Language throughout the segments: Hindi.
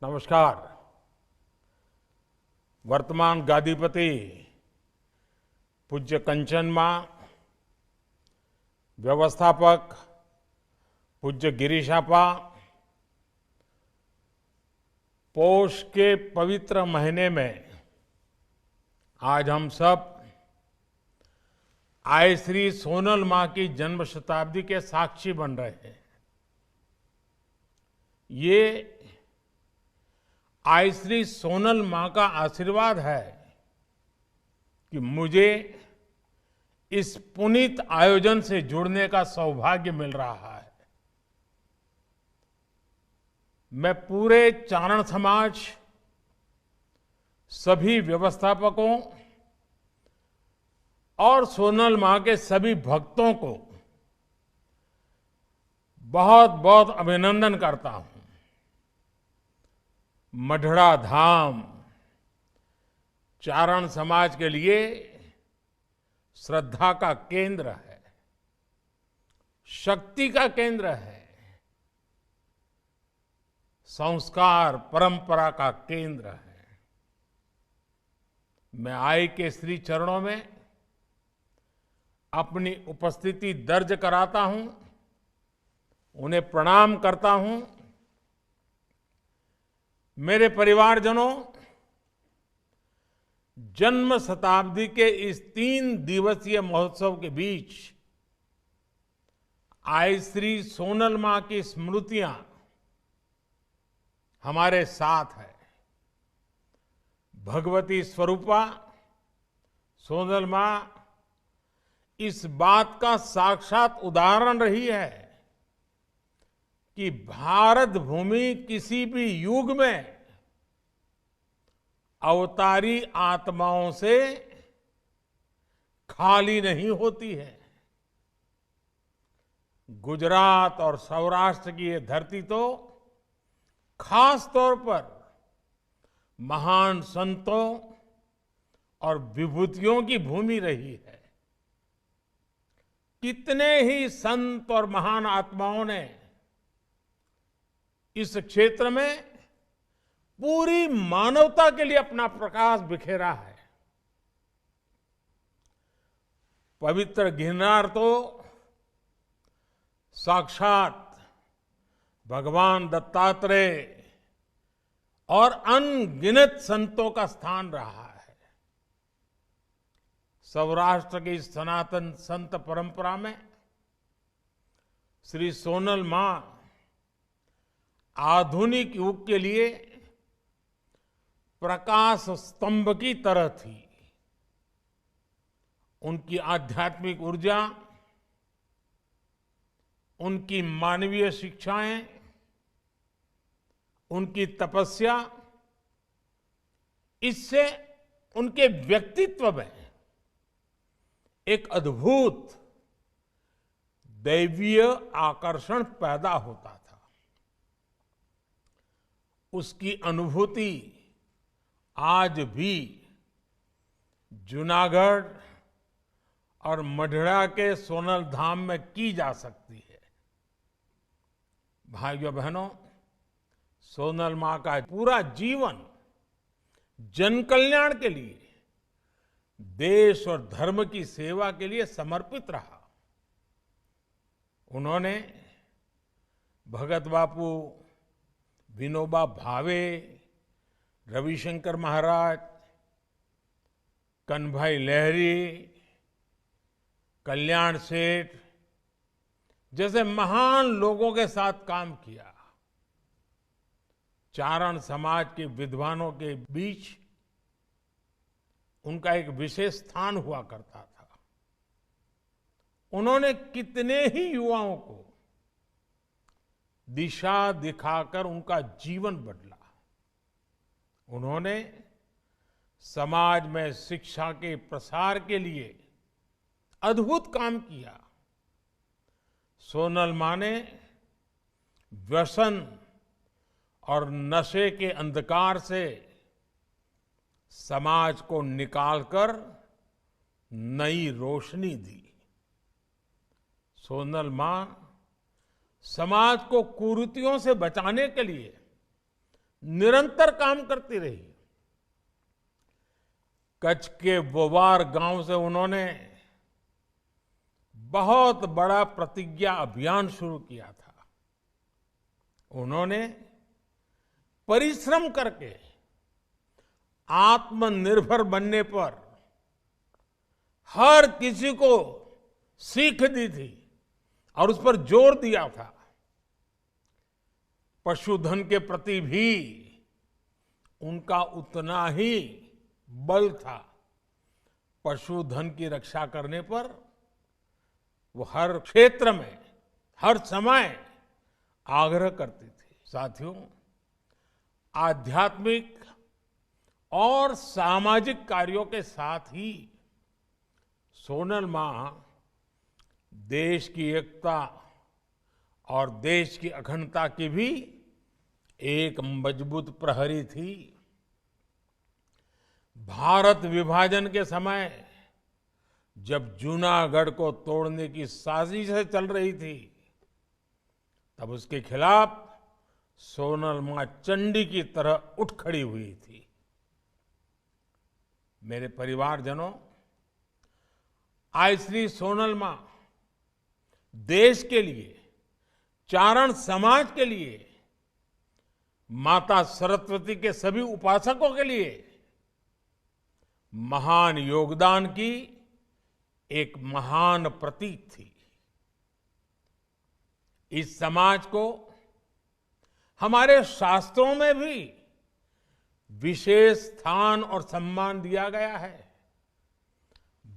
नमस्कार। वर्तमान गादीपति पूज्य कंचन मां, व्यवस्थापक पूज्य गिरीशापा, पौष के पवित्र महीने में आज हम सब आय श्री सोनल मां की जन्म शताब्दी के साक्षी बन रहे हैं। ये आय श्री सोनल मां का आशीर्वाद है कि मुझे इस पुनीत आयोजन से जुड़ने का सौभाग्य मिल रहा है। मैं पूरे चारण समाज, सभी व्यवस्थापकों और सोनल मां के सभी भक्तों को बहुत बहुत अभिनंदन करता हूं। मढ़ड़ा धाम चारण समाज के लिए श्रद्धा का केंद्र है, शक्ति का केंद्र है, संस्कार परंपरा का केंद्र है। मैं आय के श्री चरणों में अपनी उपस्थिति दर्ज कराता हूं, उन्हें प्रणाम करता हूं। मेरे परिवारजनों, जन्म शताब्दी के इस 3 दिवसीय महोत्सव के बीच आय श्री सोनल मां की स्मृतियां हमारे साथ है। भगवती स्वरूपा सोनल मां इस बात का साक्षात उदाहरण रही है कि भारत भूमि किसी भी युग में अवतारी आत्माओं से खाली नहीं होती है। गुजरात और सौराष्ट्र की ये धरती तो खास तौर पर महान संतों और विभूतियों की भूमि रही है। कितने ही संत और महान आत्माओं ने इस क्षेत्र में पूरी मानवता के लिए अपना प्रकाश बिखेरा है। पवित्र गिरनार तो साक्षात भगवान दत्तात्रेय और अनगिनत संतों का स्थान रहा है। सौराष्ट्र की सनातन संत परंपरा में श्री सोनल मां आधुनिक युग के लिए प्रकाश स्तंभ की तरह थी। उनकी आध्यात्मिक ऊर्जा, उनकी मानवीय शिक्षाएं, उनकी तपस्या, इससे उनके व्यक्तित्व में एक अद्भुत दैवीय आकर्षण पैदा होता था। उसकी अनुभूति आज भी जूनागढ़ और मढ़ड़ा के सोनल धाम में की जा सकती है। भाइयों बहनों, सोनल मां का पूरा जीवन जन कल्याण के लिए, देश और धर्म की सेवा के लिए समर्पित रहा। उन्होंने भगत बापू, विनोबा भावे, रविशंकर महाराज, कन्हभाई लहरी, कल्याण सेठ जैसे महान लोगों के साथ काम किया। चारण समाज के विद्वानों के बीच उनका एक विशेष स्थान हुआ करता था। उन्होंने कितने ही युवाओं को दिशा दिखाकर उनका जीवन बदला। उन्होंने समाज में शिक्षा के प्रसार के लिए अद्भुत काम किया। सोनल मां ने व्यसन और नशे के अंधकार से समाज को निकालकर नई रोशनी दी। सोनल मां समाज को कुरीतियों से बचाने के लिए निरंतर काम करती रही। कच्छ के बोवार गांव से उन्होंने बहुत बड़ा प्रतिज्ञा अभियान शुरू किया था। उन्होंने परिश्रम करके आत्मनिर्भर बनने पर हर किसी को सीख दी थी और उस पर जोर दिया था। पशुधन के प्रति भी उनका उतना ही बल था। पशुधन की रक्षा करने पर वो हर क्षेत्र में, हर समय आग्रह करती थी। साथियों, आध्यात्मिक और सामाजिक कार्यों के साथ ही सोनल मां देश की एकता और देश की अखंडता की भी एक मजबूत प्रहरी थी। भारत विभाजन के समय जब जूनागढ़ को तोड़ने की साजिश चल रही थी, तब उसके खिलाफ सोनल मां चंडी की तरह उठ खड़ी हुई थी। मेरे परिवारजनों, आज श्री सोनल मां देश के लिए, चारण समाज के लिए, माता सरस्वती के सभी उपासकों के लिए महान योगदान की एक महान प्रतीक थी। इस समाज को हमारे शास्त्रों में भी विशेष स्थान और सम्मान दिया गया है।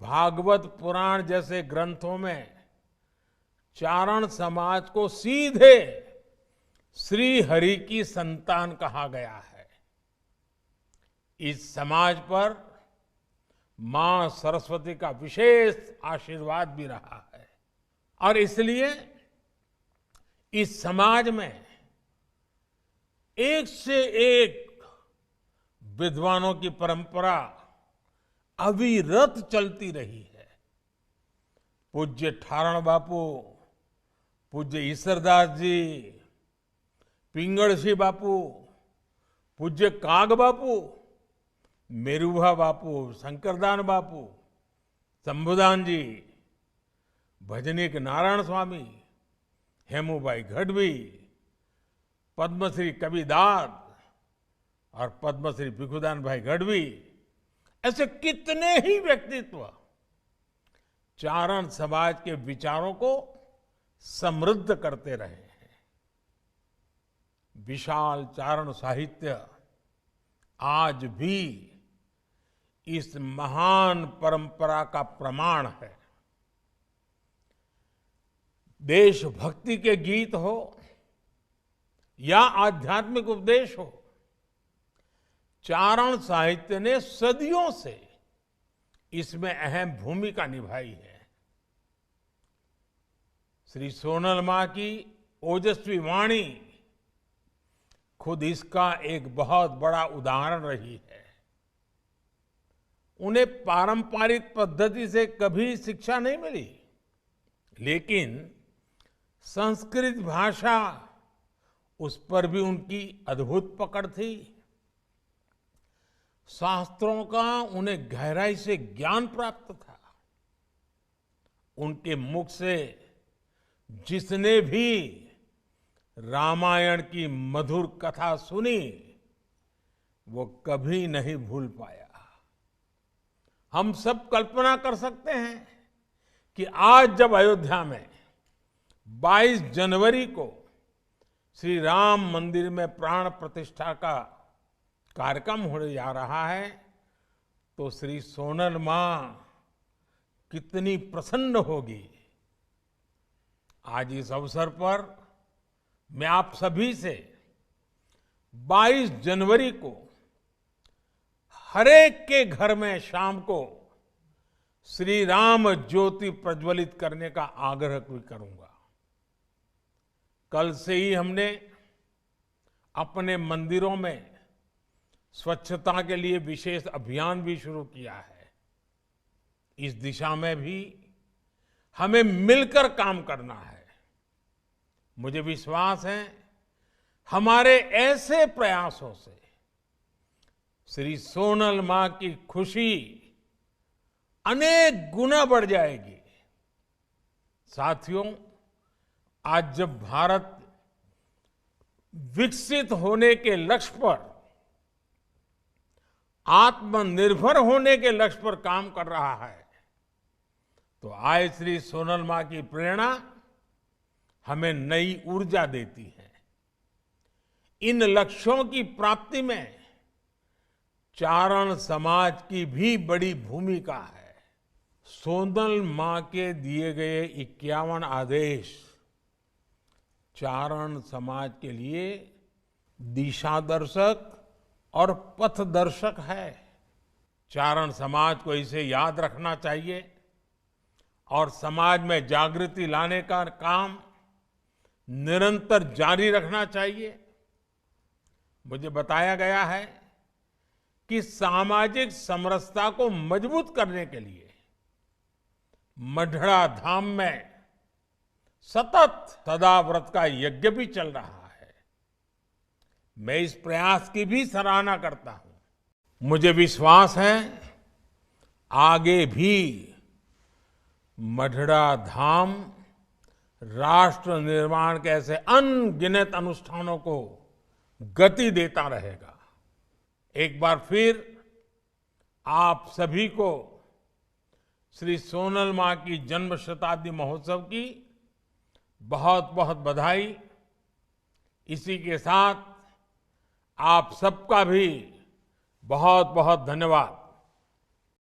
भागवत पुराण जैसे ग्रंथों में चारण समाज को सीधे श्री हरि की संतान कहा गया है। इस समाज पर मां सरस्वती का विशेष आशीर्वाद भी रहा है और इसलिए इस समाज में एक से एक विद्वानों की परंपरा अविरत चलती रही है। पूज्य ठारण बापू, पूज्य ईसरदास जी, पिंगళसी बापू, पूज्य काग बापू, मेरुभा बापू, शंकरदान बापू, शंभुदान जी, भजनीक नारायण स्वामी, हेमूबाई गढ़वी, पद्मश्री कबीरदास और पद्मश्री भिखुदान भाई गढ़वी, ऐसे कितने ही व्यक्तित्व चारण समाज के विचारों को समृद्ध करते रहे हैं। विशाल चारण साहित्य आज भी इस महान परंपरा का प्रमाण है। देशभक्ति के गीत हो या आध्यात्मिक उपदेश हो, चारण साहित्य ने सदियों से इसमें अहम भूमिका निभाई है। श्री सोनल मां की ओजस्वी वाणी खुद इसका एक बहुत बड़ा उदाहरण रही है। उन्हें पारंपरिक पद्धति से कभी शिक्षा नहीं मिली, लेकिन संस्कृत भाषा, उस पर भी उनकी अद्भुत पकड़ थी। शास्त्रों का उन्हें गहराई से ज्ञान प्राप्त था। उनके मुख से जिसने भी रामायण की मधुर कथा सुनी, वो कभी नहीं भूल पाया। हम सब कल्पना कर सकते हैं कि आज जब अयोध्या में 22 जनवरी को श्री राम मंदिर में प्राण प्रतिष्ठा का कार्यक्रम होने जा रहा है, तो श्री सोनल मां कितनी प्रसन्न होगी। आज इस अवसर पर मैं आप सभी से 22 जनवरी को हरेक के घर में शाम को श्री राम ज्योति प्रज्वलित करने का आग्रह भी करूंगा। कल से ही हमने अपने मंदिरों में स्वच्छता के लिए विशेष अभियान भी शुरू किया है। इस दिशा में भी हमें मिलकर काम करना है। मुझे विश्वास है हमारे ऐसे प्रयासों से श्री सोनल मां की खुशी अनेक गुना बढ़ जाएगी। साथियों, आज जब भारत विकसित होने के लक्ष्य पर, आत्मनिर्भर होने के लक्ष्य पर काम कर रहा है, तो आज श्री सोनल मां की प्रेरणा हमें नई ऊर्जा देती है। इन लक्ष्यों की प्राप्ति में चारण समाज की भी बड़ी भूमिका है। सोनल मां के दिए गए 51 आदेश चारण समाज के लिए दिशा दर्शक और पथ दर्शक है। चारण समाज को इसे याद रखना चाहिए और समाज में जागृति लाने का काम निरंतर जारी रखना चाहिए। मुझे बताया गया है कि सामाजिक समरसता को मजबूत करने के लिए मढ़ड़ा धाम में सतत सदाव्रत का यज्ञ भी चल रहा है। मैं इस प्रयास की भी सराहना करता हूं। मुझे विश्वास है आगे भी मढ़ड़ा धाम राष्ट्र निर्माण के ऐसे अनगिनत अनुष्ठानों को गति देता रहेगा। एक बार फिर आप सभी को श्री सोनल मां की जन्म शताब्दी महोत्सव की बहुत बहुत बधाई। इसी के साथ आप सबका भी बहुत बहुत धन्यवाद।